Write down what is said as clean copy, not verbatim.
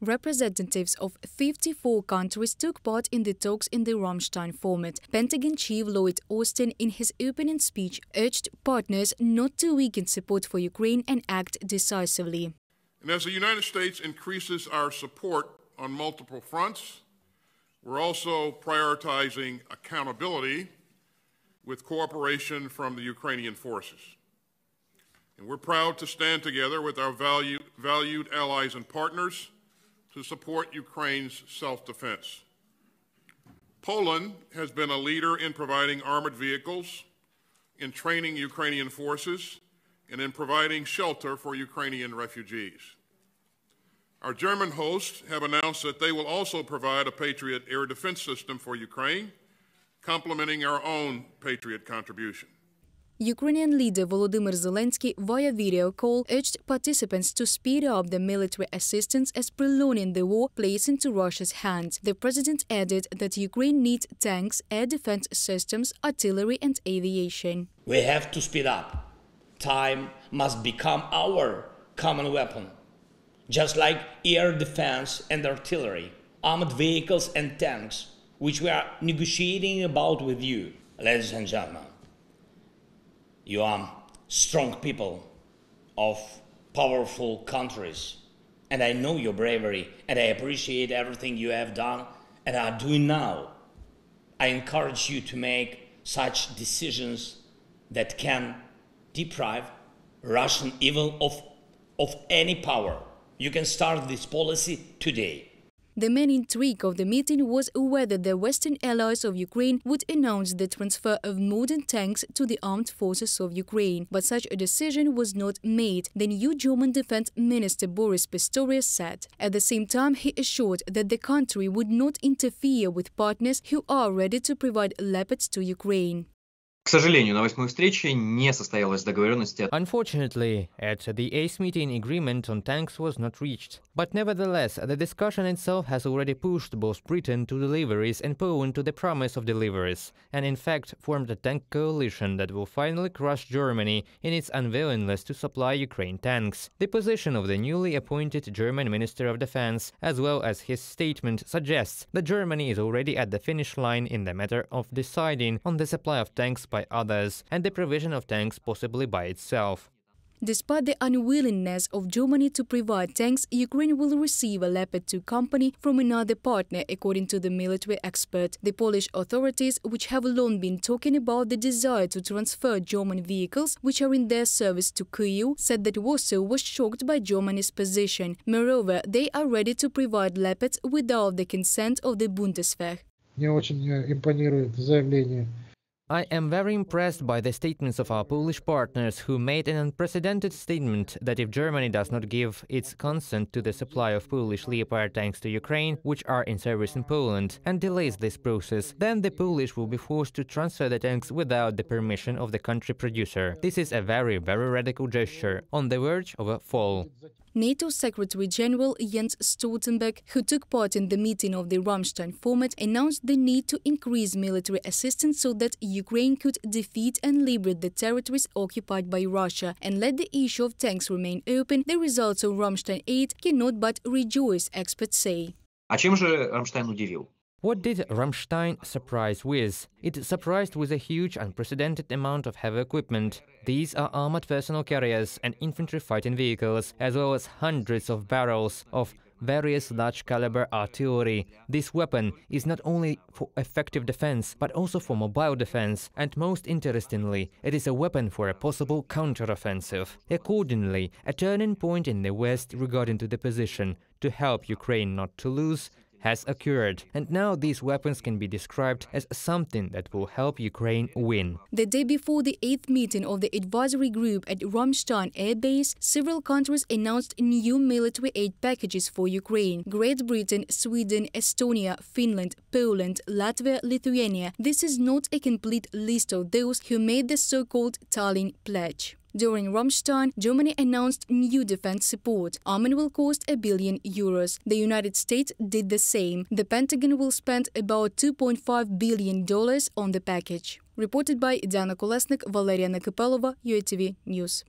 Representatives of 54 countries took part in the talks in the Ramstein format. Pentagon Chief Lloyd Austin, in his opening speech, urged partners not to weaken support for Ukraine and act decisively. And as the United States increases our support on multiple fronts, we're also prioritizing accountability with cooperation from the Ukrainian forces. And we're proud to stand together with our valued allies and partners to support Ukraine's self-defense. Poland has been a leader in providing armored vehicles, in training Ukrainian forces, and in providing shelter for Ukrainian refugees. Our German hosts have announced that they will also provide a Patriot air defense system for Ukraine, complementing our own Patriot contribution. Ukrainian leader Volodymyr Zelensky, via video call, urged participants to speed up the military assistance as prolonging the war plays into Russia's hands. The president added that Ukraine needs tanks, air defense systems, artillery and aviation. We have to speed up. Time must become our common weapon. Just like air defense and artillery, armored vehicles and tanks, which we are negotiating about with you, ladies and gentlemen. You are strong people of powerful countries, and I know your bravery, and I appreciate everything you have done and are doing now. I encourage you to make such decisions that can deprive Russian evil of any power. You can start this policy today. The main intrigue of the meeting was whether the Western allies of Ukraine would announce the transfer of modern tanks to the armed forces of Ukraine. But such a decision was not made, the new German Defense Minister Boris Pistorius said. At the same time, he assured that the country would not interfere with partners who are ready to provide Leopards to Ukraine. К сожалению, на 8-й встрече не состоялась договоренность. Unfortunately, at the 8th meeting, agreement on tanks was not reached. But nevertheless, the discussion itself has already pushed both Britain to deliveries and Poland to the promise of deliveries, and in fact formed a tank coalition that will finally crush Germany in its unwillingness to supply Ukraine tanks. The position of the newly appointed German Minister of Defense, as well as his statement, suggests that Germany is already at the finish line in the matter of deciding on the supply of tanks by others and the provision of tanks possibly by itself. Despite the unwillingness of Germany to provide tanks, Ukraine will receive a Leopard 2 company from another partner, according to the military expert. The Polish authorities, which have long been talking about the desire to transfer German vehicles which are in their service to Kyiv, said that Warsaw was shocked by Germany's position. Moreover, they are ready to provide Leopards without the consent of the Bundeswehr. Мне очень импонирует заявление. I am very impressed by the statements of our Polish partners, who made an unprecedented statement that if Germany does not give its consent to the supply of Polish Leopard tanks to Ukraine, which are in service in Poland, and delays this process, then the Polish will be forced to transfer the tanks without the permission of the country producer. This is a very, very radical gesture, on the verge of a fall. NATO Secretary-General Jens Stoltenberg, who took part in the meeting of the Ramstein format, announced the need to increase military assistance so that Ukraine could defeat and liberate the territories occupied by Russia and let the issue of tanks remain open. The results of Ramstein 8 cannot but rejoice, experts say. А чем же Рамштайн удивил? What did Ramstein surprise with? It surprised with a huge, unprecedented amount of heavy equipment. These are armored personnel carriers and infantry fighting vehicles, as well as hundreds of barrels of various large-caliber artillery. This weapon is not only for effective defense, but also for mobile defense, and most interestingly, it is a weapon for a possible counteroffensive. Accordingly, a turning point in the West regarding to the position to help Ukraine not to lose has occurred, and now these weapons can be described as something that will help Ukraine win. The day before the 8th meeting of the advisory group at Ramstein Air Base, several countries announced new military aid packages for Ukraine: Great Britain, Sweden, Estonia, Finland, Poland, Latvia, Lithuania. This is not a complete list of those who made the so-called Tallinn Pledge. During Ramstein, Germany announced new defense support. Armament will cost €1 billion. The United States did the same. The Pentagon will spend about $2.5 billion on the package. Reported by Diana Kolesnik, Valeria Nekopelova, UATV News.